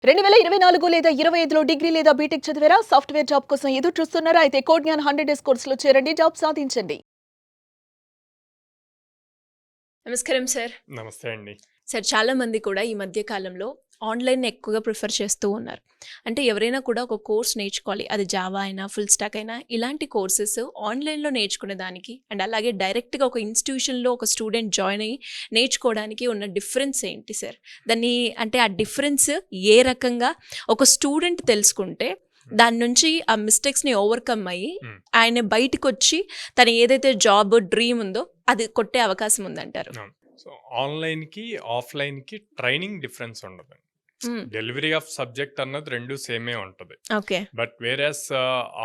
2024 లేదా 25లో డిగ్రీ లేదా బీటెక్ చదివారా? సాఫ్ట్‌వేర్ జాబ్ కోసం ఎదురు చూస్తున్నారా? అయితే కోడ్ జ్ఞాన్ 100 డేస్ కోర్సులో చేరండి. జాబ్ సాధించండి. నమస్కారం సార్. నమస్తే అండి. సార్, చాలామంది కూడా ఈ మధ్య కాలంలో ఆన్‌లైన్‌ని ఎక్కువగా ప్రిఫర్ చేస్తూ ఉన్నారు. అంటే ఎవరైనా కూడా ఒక కోర్స్ నేర్చుకోవాలి. అది జావా అయినా, ఫుల్ స్టాక్ అయినా ఇలాంటి కోర్సెస్ ఆన్‌లైన్‌లో నేర్చుకునే దానికి అండ్ అలాగే డైరెక్ట్‌గా ఒక ఇన్‌స్టిట్యూషన్‌లో ఒక స్టూడెంట్ జాయిన్ అయ్యి నేర్చుకోవడానికి ఉన్న డిఫరెన్స్ ఏంటి సార్? దాన్ని అంటే ఆ డిఫరెన్స్ ఏ రకంగా ఒక స్టూడెంట్ తెలుసుకుంటే దాని నుంచి ఆ మిస్టేక్స్‌ని ఓవర్‌కమ్ అయ్యి ఆయన బయటికొచ్చి తను ఏదైతే జాబ్ డ్రీమ్ ఉందో అది కొట్టే అవకాశం ఉందంటారు? అవును. సో, ఆన్‌లైన్‌కి, ఆఫ్‌లైన్‌కి ట్రైనింగ్ డిఫరెన్స్ ఉండదు. డెలివరీ ఆఫ్ సబ్జెక్ట్ అన్నది 2 సేమే ఉంటది. ఓకే. బట్ వేరస్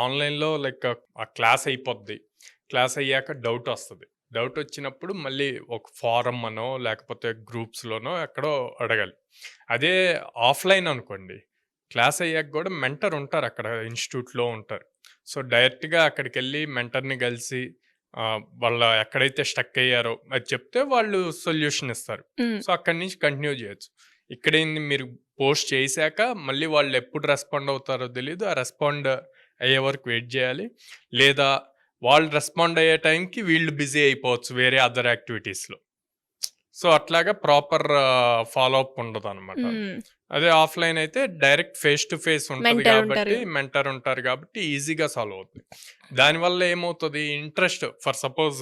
ఆన్‌లైన్‌లో లైక్ ఆ క్లాస్ అయిపోద్ది. క్లాస్ అయ్యాక డౌట్ వస్తది. డౌట్ వచ్చినప్పుడు మళ్ళీ ఒక ఫారం అనో, లేకపోతే గ్రూప్స్‌లోనో ఎక్కడో అడగాలి. అదే ఆఫ్‌లైన్ అనుకోండి, క్లాస్ అయ్యాక కూడా మెంటర్ ఉంటారు అక్కడ ఇన్‌స్టిట్యూట్‌లో ఉంటారు. సో, డైరెక్ట్‌గా అక్కడికెళ్ళి మెంటర్‌ని కలిసి వాళ్ళ ఎక్కడైతే స్టక్ అయ్యారో అది చెప్తే వాళ్ళు సొల్యూషన్ ఇస్తారు. హ్మ్. సో, అక్కడి నుంచి కంటిన్యూ చేయొచ్చు. ఇక్కడేంది మీరు పోస్ట్ చేశాక మళ్ళీ వాళ్ళు ఎప్పుడు రెస్పాండ్ అవుతారో తెలీదు. ఆ రెస్పాండ్ అయ్యే వరకు వెయిట్ చేయాలి. లేదా వాళ్ళు రెస్పాండ్ అయ్యే టైంకి వీళ్ళు బిజీ అయిపోవచ్చు వేరే అదర్ యాక్టివిటీస్‌లో. సో, అట్లాగా ప్రాపర్ ఫాలో అప్ ఉండదనమాట. హ్మ్. అదే ఆఫ్‌లైన్ అయితే డైరెక్ట్ ఫేస్ టు ఫేస్ ఉంటది మెంటర్ గాబట్టి, ఉంటారు. మెంటర్ ఉంటారు గాబట్టి ఈజీగా సాల్వ్ అవుద్ది. దానివల్ల ఏమవుతది ఇంట్రెస్ట్ ఫర్ సపోజ్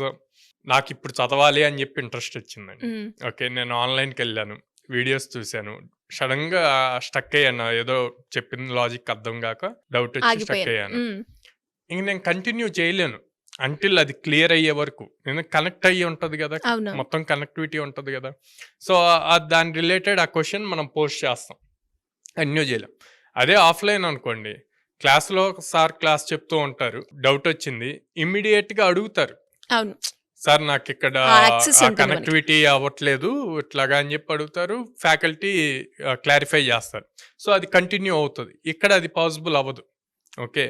నాకిప్పుడు చదవాలి అని జెప్పి ఇంట్రెస్ట్ వచ్చిందండి. హ్మ్. ఓకే. నేను ఆన్‌లైన్‌కెళ్ళాను. వీడియోస్ చూసాను. సడెన్‌గా స్టక్ అయ్యాను. ఏదో చెప్పిన లాజిక్ అర్థం గాక డౌట్ వచ్చి స్టక్ ఆగిపోయాను. అయ్యాను. హ్మ్. ఇంక నేను కంటిన్యూ చేయలేను. అంటిల్ అది క్లియర్ అయ్యే వరకు. ఎందుకంటే కనెక్ట్ అయ్యి ఉంటది గదా! అవును. మొత్తం కనెక్టివిటీ ఉంటది గదా! సో, దాని రిలేటెడ్ ఆ క్వెషన్ మనం పోస్ట్ చేస్తాం. కంటిన్యూ చేయలేం. అదే ఆఫ్‌లైన్ అనుకోండి. క్లాస్‌లో సార్ క్లాస్ చెప్తూ ఉంటారు. డౌట్ వచ్చింది. ఇమ్మీడియేట్‌గా అడుగుతారు. అవును. సార్ నాకిక్కడ ఆ యాక్సెస్ ఆ ఉంటుంది మనకి. కనెక్టివిటీ అవ్వట్లేదు. ఇట్లాగా అని జెప్పి అడుగుతారు. ఫ్యాకల్టీ క్లారిఫై జేస్తారు. సో, అది కంటిన్యూ అవుతది. ఇక్కడ అది పాసిబుల్ అవ్వదు. ఓకే.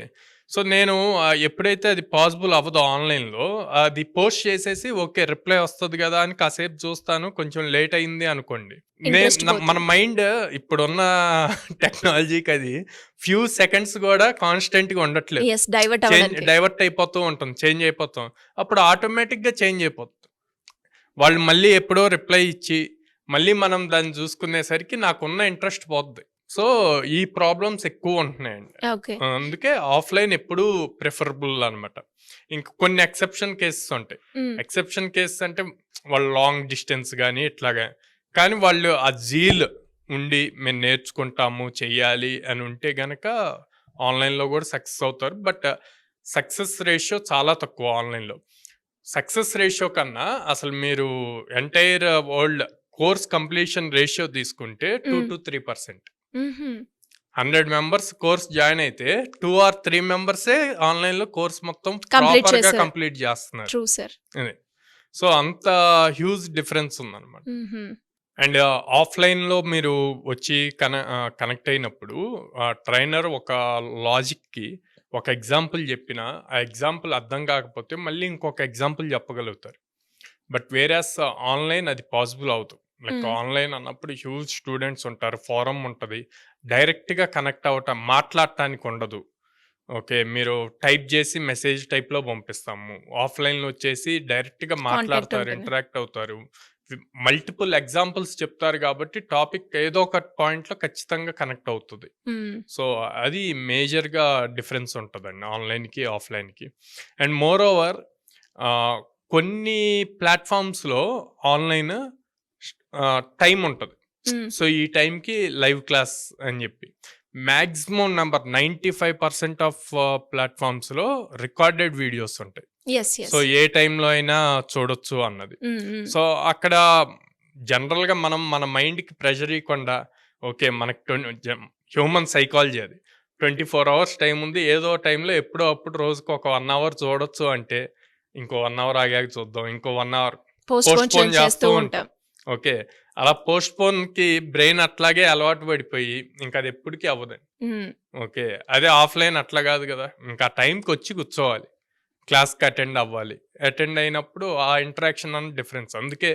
సో, నేను ఎప్పుడైతే అది పాసిబుల్ అవ్వదో ఆన్‌లైన్‌లో అది పోస్ట్ చేసేసి ఓకే. రిప్లై వస్తది గదా! అని కాసేపు చూస్తాను. కొంచెం లేట్ అయింది అనుకోండి. ఇంట్రెస్ట్ మన పోతుంది. మైండ్ ఇప్పుడున్న టెక్నాలజీకి అది ఫ్యూ సెకండ్స్ గూడా కాన్స్టెంట్‌గా ఉండట్లేదు. యెస్. డైవర్ట్ అవ్వడానికి. డైవర్ట్ అయిపోతూ ఉంటుంది. చేంజ్ అయిపోతాం. అప్పుడు ఆటోమేటిక్‌గా చేంజ్ అయిపోతుంది. వాళ్ళు మళ్ళీ ఎప్పుడో రిప్లై ఇచ్చి, మళ్ళీ మనం దాన్ని చూసుకునేసరికి నాకున్న ఇంట్రెస్ట్ పోద్ది. సో, ఈ ప్రాబ్లమ్స్ ఎక్కువుంటున్నాయండి. ఓకే. అందుకే ఆఫ్‌లైన్ ఎప్పుడూ ప్రిఫరబుల్ అనమాట. ఇంక కొన్ని ఎక్సెప్షన్ కేసెస్ ఉంటాయి. హ్మ్. ఎక్సెప్షన్ కేసెస్ అంటే వాళ్ళు లాంగ్ డిస్టెన్స్ గాని ఇట్లాగా. కానీ వాళ్ళు ఆ జీల్ ఉండి మేము నేర్చుకుంటాము, చెయ్యాలి అని ఉంటే గనక ఆన్‌లైన్‌లో గూడా సక్సెస్ అవుతారు. బట్ సక్సెస్ రేషియో చాలా తక్కువ ఆన్‌లైన్‌లో. సక్సెస్ రేషియో కన్నా అసలు మీరు entire world course completion ratio తీసుకుంటే హ్మ్. 2-3%. హుహు. 100 మెంబర్స్ కోర్స్ జాయిన్ అయితే 2 ఆర్ 3 మెంబర్సే ఆన్‌లైన్‌లో కోర్స్ మొత్తం కంప్లీట్ ప్రాపర్‌గా చేశారు. కంప్లీట్ జేస్తున్నారు. True sir. అది. సో, అంత హ్యూజ్ డిఫరెన్స్ ఉందనమాట. హుహు. అండ్ ఆఫ్‌లైన్‌లో మీరు వచ్చి కనెక్ట్ అయినప్పుడు ట్రైనర్ ఒక లాజిక్‌కి ఒక ఎగ్జాంపుల్ జెప్పినా, ఆ ఎగ్జాంపుల్ అర్థం కాకపోతే మళ్ళీ ఇంకొక ఎగ్జాంపుల్ చెప్పగలుగుతారు. బట్ వేరాస్ ఆన్‌లైన్ అది పాసిబుల్ అవ్వదు. లైక్ హ్మ్. ఆన్‌లైన్ అన్నప్పుడు హ్యూజ్ స్టూడెంట్స్ ఉంటారు. ఫోరమ్ ఉంటది. డైరెక్ట్‌గా కనెక్ట్ అవ్వటం మాట్లాడటానికి ఉండదు. ఓకే. మీరు టైప్ జేసి మెసేజ్ టైప్‌లో పంపిస్తాము. ఆఫ్‌లైన్‌లో వచ్చేసి డైరెక్ట్‌గా కాంటాక్ట్ మాట్లాడతారు, ఉంటుంది. ఇంటరాక్ట్ అవుతారు. మల్టిపుల్ ఎగ్జాంపుల్స్ చెప్తారు గాబట్టి టాపిక్ ఏదో ఒక పాయింట్‌లో ఖచ్చితంగా కనెక్ట్ అవుతది. హ్మ్. సో, అది మేజర్‌గా డిఫరెన్స్ ఉంటదండి ఆన్‌లైన్‌కి, ఆఫ్‌లైన్‌కి. అండ్ మోర్ ఓవర్ ఆహ్, కొన్ని ప్లాట్‌ఫార్మ్స్‌లో ఆన్‌లైన్ టైమ్ ఉంటది. హ్మ్. సో, ఈ టైంకి లైవ్ క్లాస్ అని జెప్పి. మాక్సిమం నంబర్ 95% ఆఫ్ ప్లాట్‌ఫార్మ్స్‌లో రికార్డెడ్ వీడియోస్ ఉంటాయి. యెస్. So, yes. ఏ టైంలో అయినా చూడొచ్చు అన్నది. హ్మ్. హ్మ్. సో, అక్కడ జనరల్‌గా మనం మన మైండ్‌కి ప్రెషర్ ఇయ్యకుండా ఓకే. మనకి హ్యూమన్ సైకాలజీ అది. 24 అవర్స్ టైమ్ ఉంది. ఏదో టైంలో ఎప్పుడో అప్పుడు రోజుకి ఒక 1 అవర్ చూడొచ్చు అంటే, ఇంకో 1 అవర్ ఆగాక చూద్దాం. ఇంకో 1 అవర్ పోస్ట్‌పోన్ పోస్ట్‌పోన్ చేస్తూ చేస్తూ ఉంటాం. ఉంటాం. ఓకే. అలా పోస్ట్‌పోన్‌కి బ్రెయిన్ అట్లాగే అలవాటు పడిపోయి ఇంకది ఎప్పటికి అవ్వదండి. హ్మ్. ఓకే. అదే ఆఫ్‌లైన్ అట్లా గాదు గదా! ఇంకా ఆ టైంకొచ్చి కూర్చోవాలి. క్లాస్‌కి అటెండ్ అవ్వాలి. అటెండ్ అయినప్పుడు ఆ ఇంటరాక్షన్ అన్న డిఫరెన్స్. అందుకే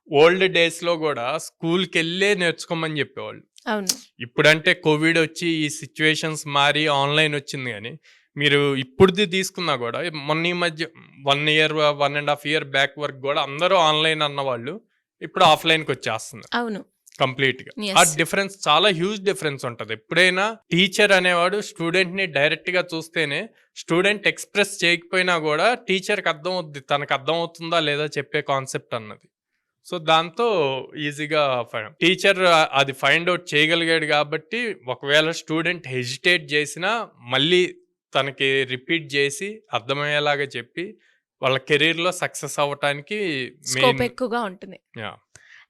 ఓల్డ్ డేస్‌లో గూడా స్కూల్‌కెళ్ళే నేర్చుకోమని జెప్పేవాళ్ళు. అవును. ఇప్పుడంటే కోవిడ్ వచ్చి ఈ సిచ్యువేషన్స్ మారి ఆన్లైన్ వచ్చింది కానీ మీరు ఇప్పుడుది తీసుకున్నా కూడా మొన్న ఈ మధ్య 1 ఇయర్ 1.5 ఇయర్ బ్యాక్ వరకు కూడా అందరూ ఆన్లైన్ అన్న వాళ్ళు ఇప్పుడు ఆఫ్లైన్కి వచ్చేస్తున్నారు అవును. కంప్లీట్గా. ఆ యెస్. డిఫరెన్స్ చాలా హ్యూజ్ డిఫరెన్స్ ఉంటుంది. ఎప్పుడైనా టీచర్ అనేవాడు స్టూడెంట్ని డైరెక్ట్గా చూస్తేనే స్టూడెంట్ ఎక్స్ప్రెస్ చేయకపోయినా కూడా టీచర్కి అర్థం అవుద్ది, తనకు అర్థం అవుతుందా లేదా చెప్పే కాన్సెప్ట్ అన్నది. సో దాంతో ఈజీగా టీచర్ అది ఫైండ్ అవుట్ చేయగలిగాడు కాబట్టి ఒకవేళ స్టూడెంట్ హెజిటేట్ చేసినా మళ్ళీ తనకి రిపీట్ చేసి అర్థమయ్యేలాగా చెప్పి వాళ్ళ కెరీర్లో సక్సెస్ అవ్వటానికి స్కోప్ మెయిన్. ఎక్కువగా ఉంటుంది. యా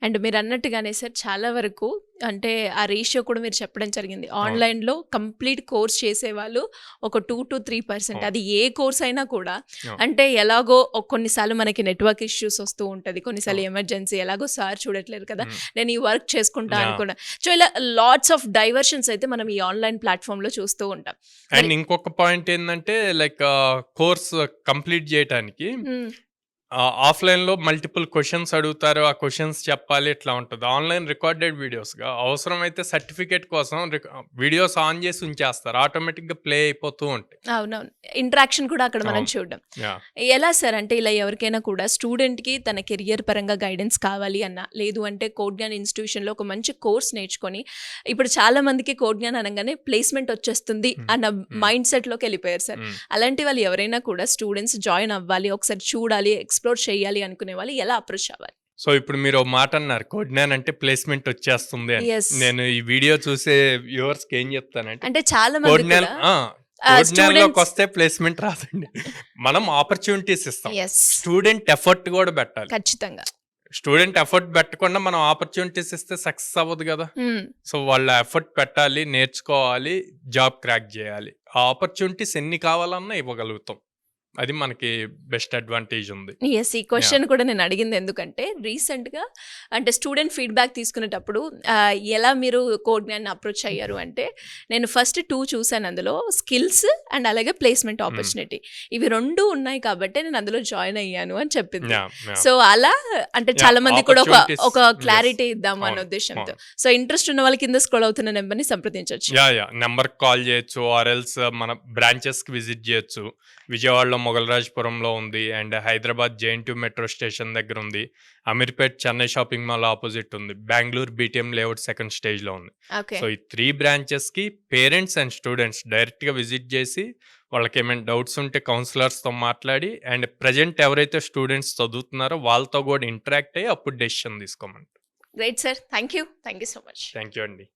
అండ్ మీరు అన్నట్టుగానే సార్ చాలా వరకు అంటే ఆ రేషియో కూడా మీరు చెప్పడం జరిగింది. ఆన్‌లైన్‌లో కంప్లీట్ కోర్స్ చేసేవాళ్ళు ఒక 2-3%. అవును. అది ఏ కోర్స్ అయినా కూడా అవును. అంటే ఎలాగో కొన్నిసార్లు మనకి నెట్వర్క్ ఇష్యూస్ వస్తూ ఉంటది. కొన్నిసార్లు అవును. ఎమర్జెన్సీ ఎలాగో సార్ చూడట్లేదు కదా! మ్మ్. నేను ఈ వర్క్ చేసుకుంటా యా. అనుకున్నా. సో, ఇలా లాట్స్ ఆఫ్ డైవర్షన్స్ అయితే మనం ఈ ఆన్‌లైన్ ప్లాట్‌ఫామ్‌లో చూస్తూ ఉంటాం. అండ్ మరి ఇంకొక పాయింట్ ఏంటంటే లైక్ కోర్స్ కంప్లీట్ చేయటానికి హ్మ్. ఆఫ్లైన్లో మల్టిపుల్ క్వశ్చన్స్ అడుగుతారు, ఆ క్వశ్చన్స్ చెప్పాలి, ఇట్లా ఉంటుంది. ఆన్లైన్ రికార్డెడ్ వీడియోస్గా అవసరమైతే సర్టిఫికేట్ కోసం వీడియోస్ ఆన్ చేసి ఉంచేస్తారు, ఆటోమేటిక్గా ప్లే అయిపోతూ ఉంటాయి. అవునవును. ఇంటరాక్షన్ కూడా అక్కడ మనం అవును. చూడడం. యా. ఎలా సార్ అంటే ఇలా ఎవరికైనా కూడా స్టూడెంట్‌కి తన కెరియర్ పరంగా గైడెన్స్ కావాలి అన్నా, లేదు అంటే కోడ్ జ్ఞాన్ ఇన్‌స్టిట్యూషన్‌లో ఒక మంచి కోర్స్ నేర్చుకొని ఇప్పుడు చాలా మందికి కోడ్ జ్ఞాన్ అనగానే ప్లేస్‌మెంట్ వచ్చేస్తుంది అన్న మైండ్ సెట్‌లోకి వెళ్ళిపోయారు సార్. మ్మ్. అలాంటి వాళ్ళు ఎవరైనా కూడా స్టూడెంట్స్ జాయిన్ అవ్వాలి, ఒకసారి చూడాలి, ఎక్స్‌ప్లోర్ చేయాలి అనుకునే వాళ్ళు ఎలా అప్రోచ్ అవ్వాలి? సో ఇప్పుడు మీరు ఒక మాట అన్నారు, కోడ్నాన్ అంటే ప్లేస్మెంట్ వచ్చేస్తుంది అని. యెస్. నేను ఈ వీడియో చూసే వ్యూవర్స్కి ఏం చెప్తానంటే అంటే చాలా మంది కోడ్నాన్ కూడా కోడ్నాన్లోకి స్టూడెంట్స్ వస్తే ప్లేస్మెంట్ రాదండి. మనం ఆపర్చునిటీస్ ఇస్తాం, యెస్. స్టూడెంట్ ఎఫర్ట్ కూడా పెట్టాలి. ఖచ్చితంగా. స్టూడెంట్ ఎఫర్ట్ పెట్టకుండా మనం ఆపర్చునిటీస్ ఇస్తే సక్సెస్ అవ్వదు కదా. హ్మ్. సో వాళ్ళ ఎఫర్ట్ పెట్టాలి, నేర్చుకోవాలి, జాబ్ క్రాక్ చేయాలి. ఆ ఆపర్చునిటీస్ ఎన్ని కావాలన్నా ఇవ్వగలుగుతాం. అది మనకి బెస్ట్ అడ్వాంటేజ్ ఉంది. యెస్. ఈ క్వెషన్ కూడా నేను అడిగింది ఎందుకంటే రీసెంట్‌గా అంటే స్టూడెంట్ ఫీడ్‌బ్యాక్ తీసుకునేటప్పుడు ఎలా మీరు కోడ్ జ్ఞాన్ని అప్రోచ్ అయ్యారు అంటే నేను ఫస్ట్ 2 చూసాను అందులో స్కిల్స్ అండ్ అలాగే ప్లేస్‌మెంట్ ఆపర్చునిటీ. ఇవి 2 ఉన్నాయి కాబట్టే నేను అందులో జాయిన్ అయ్యాను అని చెప్పింది. సో అలా అంటే చాలా మంది కూడా ఒక క్లారిటీ ఇద్దాము అన్న ఉద్దేశంతో. సో ఇంట్రెస్ట్ ఉన్న వాళ్ళు కింద స్క్రోల్ అవుతున్న నెంబర్‌ని సంప్రదించొచ్చు. యా నెంబర్కి కాల్ చేయొచ్చు, ఆర్ ఎల్స్ మన బ్రాంచెస్కి విజిట్ చేయొచ్చు. విజయవాడలో మొగలరాజపురంలో ఉంది, and Hyderabad JNTU metro station దగ్గర ఉంది, Ameerpet Chennai shopping mall opposite ఉంది, బెంగళూరు బీటీఎం లేఅవుట్ సెకండ్ స్టేజ్లో ఉంది. ఓకే. సో ఈ 3 బ్రాంచెస్కి పేరెంట్స్ అండ్ స్టూడెంట్స్ డైరెక్ట్గా విజిట్ చేసి వాళ్ళకి ఏమైనా డౌట్స్ ఉంటే కౌన్సిలర్స్తో మాట్లాడి, అండ్ ప్రజెంట్ ఎవరైతే స్టూడెంట్స్ చదువుతున్నారో వాళ్ళతో కూడా ఇంటరాక్ట్ అయ్యి అప్పుడు డెసిషన్ తీసుకోమంటారు. Great sir. Thank you so much. Thank you అండి.